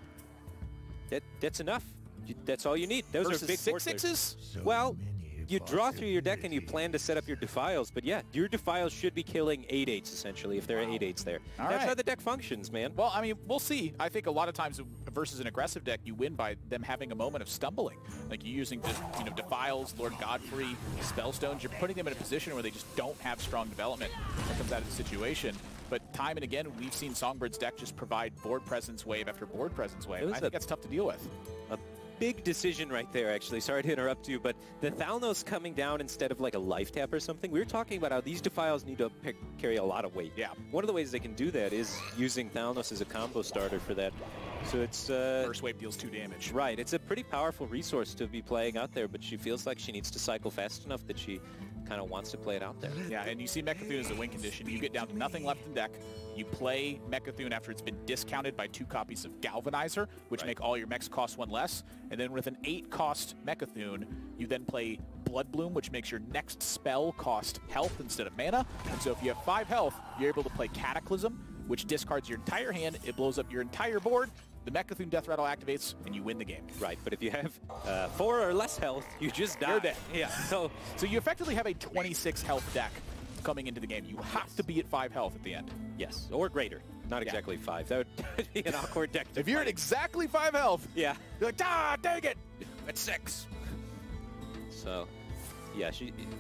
That's enough. That's all you need. Those are big 6/6s? Well, you draw through your deck and you plan to set up your Defiles, but yeah, your Defiles should be killing 8/8s essentially, if there are 8/8s there. That's how the deck functions, man. Well, I mean, we'll see. I think a lot of times versus an aggressive deck, you win by them having a moment of stumbling. Like you using just, you know, Defiles, Lord Godfrey, Spellstones, you're putting them in a position where they just don't have strong development that comes out of the situation. But time and again, we've seen Songbird's deck just provide board presence wave after board presence wave. I think that's tough to deal with. A big decision right there, actually. Sorry to interrupt you, but the Thalnos coming down instead of like a life tap or something, we were talking about how these Defiles need to carry a lot of weight. Yeah. One of the ways they can do that is using Thalnos as a combo starter for that. So it's... First wave deals 2 damage. Right. It's a pretty powerful resource to be playing out there, but she feels like she needs to cycle fast enough that she kind of wants to play it out there. Yeah, and you see Mecha'thun as the win condition. You get down to nothing left in deck. You play Mecha'thun after it's been discounted by 2 copies of Galvanizer, which make all your mechs cost 1 less. And then with an 8-cost Mecha'thun, you then play Blood Bloom, which makes your next spell cost health instead of mana. And so if you have 5 health, you're able to play Cataclysm, which discards your entire hand. It blows up your entire board. The Mecha'thun Death Rattle activates, and you win the game. Right, but if you have 4 or less health, you just die. You're dead. Yeah. So you effectively have a 26 health deck coming into the game. You have to be at 5 health at the end. Yes, or greater. Not exactly 5. That would be an awkward deck to If you're at exactly 5 health, yeah, you're like, ah, dang it, at 6. So, yeah,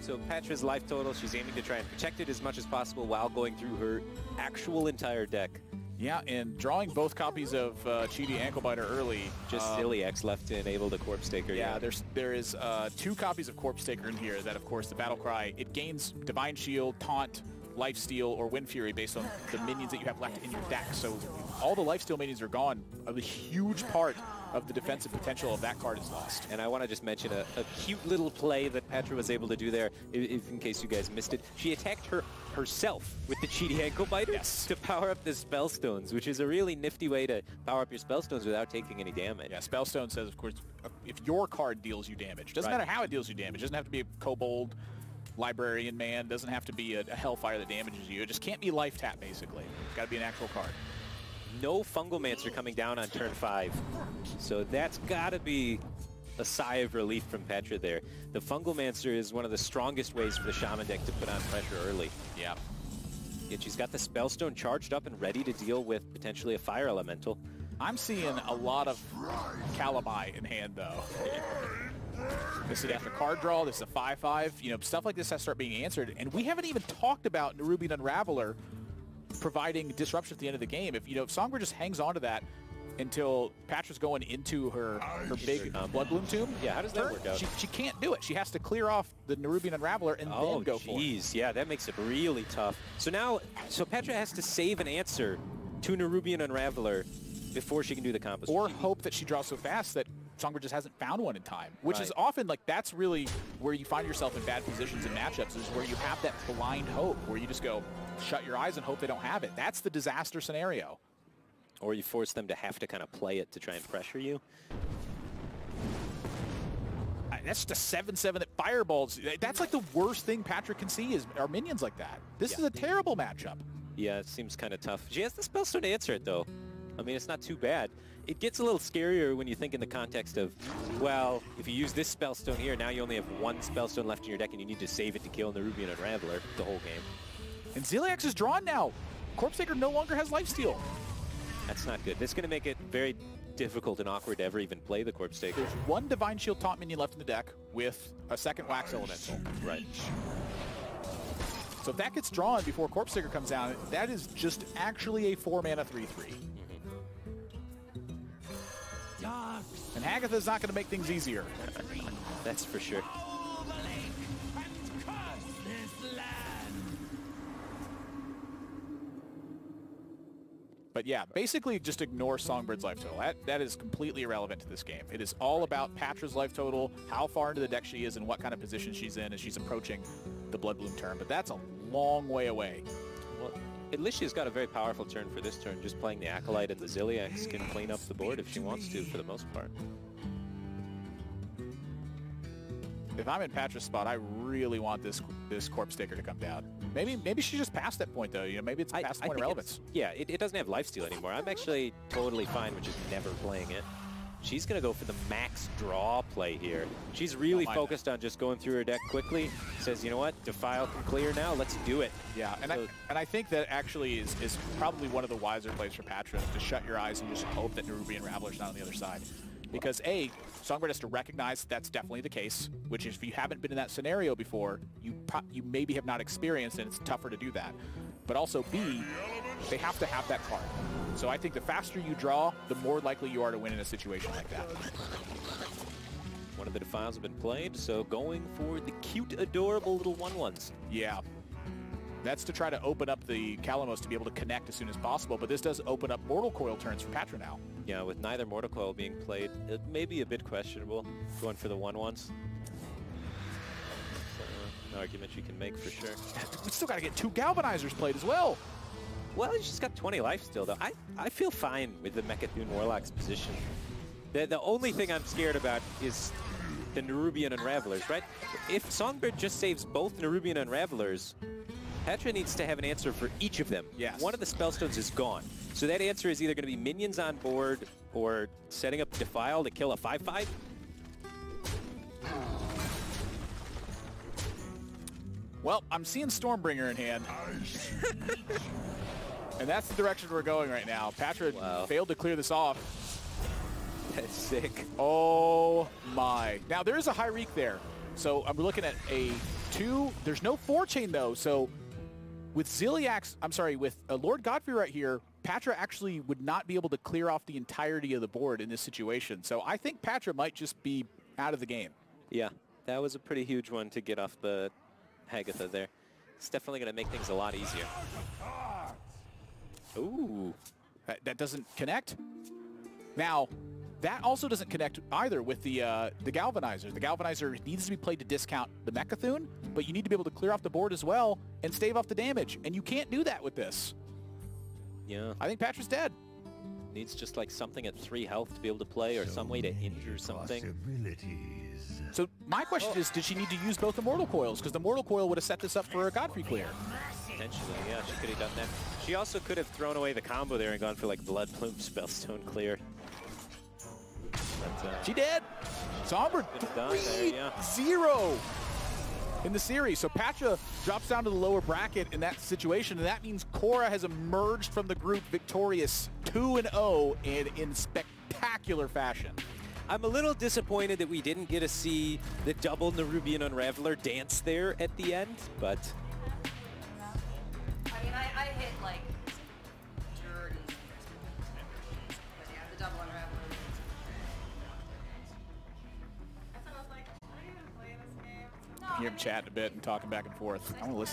so Patra's life total, she's aiming to try and protect it as much as possible while going through her actual entire deck. Yeah, and drawing both copies of Cheaty Anklebiter early. Just Iliax left to enable the Corpse Taker. Yeah, there is 2 copies of Corpse Taker in here that, of course, the Battle Cry, it gains Divine Shield, Taunt, Lifesteal, or Wind Fury based on the minions that you have left in your deck. So all the Lifesteal minions are gone. A huge part of the defensive potential of that card is lost. And I want to just mention a cute little play that Pathra was able to do there, if in case you guys missed it. She attacked herself with the Cheaty Anklebiter to power up the Spellstones, which is a really nifty way to power up your Spellstones without taking any damage. Yeah, Spellstone says, of course, if your card deals you damage, doesn't matter how it deals you damage, doesn't have to be a Kobold, Librarian Man, doesn't have to be a Hellfire that damages you. It just can't be life tap, basically. It's got to be an actual card. No Fungalmancer coming down on turn 5. So that's got to be a sigh of relief from Pathra there. The Fungalmancer is one of the strongest ways for the Shaman deck to put on pressure early. Yeah. Yet she's got the Spellstone charged up and ready to deal with potentially a Fire Elemental. I'm seeing a lot of Calabai in hand, though. This is after card draw. This is a 5/5. You know, stuff like this has to start being answered. And we haven't even talked about Nerubian Unraveler providing disruption at the end of the game. If, you know, if Songbird just hangs on to that until Patra's going into her big Blood Bloom Tomb, yeah, how does that work out? She can't do it. She has to clear off the Nerubian Unraveler and then go for it. Yeah, that makes it really tough. So now, Patra has to save an answer to Nerubian Unraveler before she can do the combos. Or hope that she draws so fast that Songbird just hasn't found one in time, which is often, like, that's really where you find yourself in bad positions in matchups, is where you have that blind hope, where you just go, shut your eyes and hope they don't have it. That's the disaster scenario. Or you force them to have to kind of play it to try and pressure you. That's just a 7-7 that fireballs. That's like the worst thing Patrick can see is our minions like that. This is a terrible matchup. Yeah, it seems kind of tough. She has the Spellstone to answer it, though. I mean, it's not too bad. It gets a little scarier when you think in the context of, well, if you use this Spellstone here, now you only have one Spellstone left in your deck and you need to save it to kill Nerubian Unraveler the whole game. And Ziliax is drawn now. Corpsetaker no longer has lifesteal. That's not good. This is going to make it very difficult and awkward to ever even play the Corpsetaker. There's one Divine Shield taunt minion left in the deck with a second Wax Elemental. Right. So if that gets drawn before Corpsetaker comes down, that is just actually a 4-mana 3/3. And Hagatha's not going to make things easier. That's for sure. But yeah, basically just ignore Songbird's life total. That is completely irrelevant to this game. It is all about Patra's life total, how far into the deck she is, and what kind of position she's in as she's approaching the Blood Bloom turn. But that's a long way away. Well, at least she's got a very powerful turn for this turn. Just playing the Acolyte and the Ziliax can clean up the board if she wants to, for the most part. If I'm in Patra's spot, I really want this Corpsetaker to come down. Maybe she just passed that point, though. You know, maybe it's past the point of relevance. Yeah, it doesn't have lifesteal anymore. I'm actually totally fine with just never playing it. She's going to go for the max draw play here. She's really focused on just going through her deck quickly. Says, you know what, Defile can clear now. Let's do it. Yeah, and I think that actually is probably one of the wiser plays for Patra, to shut your eyes and just hope that Nerubian Unraveler's not on the other side. Because A, Songbird has to recognize that's definitely the case, which is if you haven't been in that scenario before, you maybe have not experienced, and it's tougher to do that. But also B, they have to have that card. So I think the faster you draw, the more likely you are to win in a situation like that. One of the Defiles have been played, so going for the cute, adorable little 1/1s. Yeah. That's to try to open up the Kalamos to be able to connect as soon as possible, but this does open up Mortal Coil turns for Patra now. Yeah, with neither Mortal Coil being played, it may be a bit questionable going for the 1/1s. An argument you can make for sure. We still got to get 2 Galvanizers played as well. Well, he's just got 20 life still, though. I feel fine with the Mechathune Warlock's position. The only thing I'm scared about is the Nerubian Unravelers, right? If Songbird just saves both Nerubian Unravelers, Patra needs to have an answer for each of them. Yes. One of the Spellstones is gone. So that answer is either going to be minions on board or setting up Defile to kill a 5/5. Well, I'm seeing Stormbringer in hand. And that's the direction we're going right now. Patra failed to clear this off. That's sick. Oh my. Now there is a high reek there. So I'm looking at a 2. There's no 4-chain though. So with Ziliax, I'm sorry, with Lord Godfrey right here, Patra actually would not be able to clear off the entirety of the board in this situation. So I think Patra might just be out of the game. Yeah, that was a pretty huge one to get off the Hagatha there. It's definitely going to make things a lot easier. Ooh. That doesn't connect. Now, that also doesn't connect either with the Galvanizer. The Galvanizer needs to be played to discount the Mechathune, but you need to be able to clear off the board as well and stave off the damage, and you can't do that with this. Yeah. I think Patra's dead. Needs just like something at 3 health to be able to play, or some way to injure something. So my question is, did she need to use both the Mortal Coils? Because the Mortal Coil would have set this up for a Godfrey clear. Potentially, yeah, she could have done that. She also could have thrown away the combo there and gone for like Blood Bloom Spellstone clear. But, she did. Songbird 3-0 in the series. So Patra drops down to the lower bracket in that situation, and that means Korra has emerged from the group victorious 2-0 and in spectacular fashion. I'm a little disappointed that we didn't get to see the double Nerubian Unraveler dance there at the end, but... I mean, I hit like hear him chatting a bit and talking back and forth. I want to listen.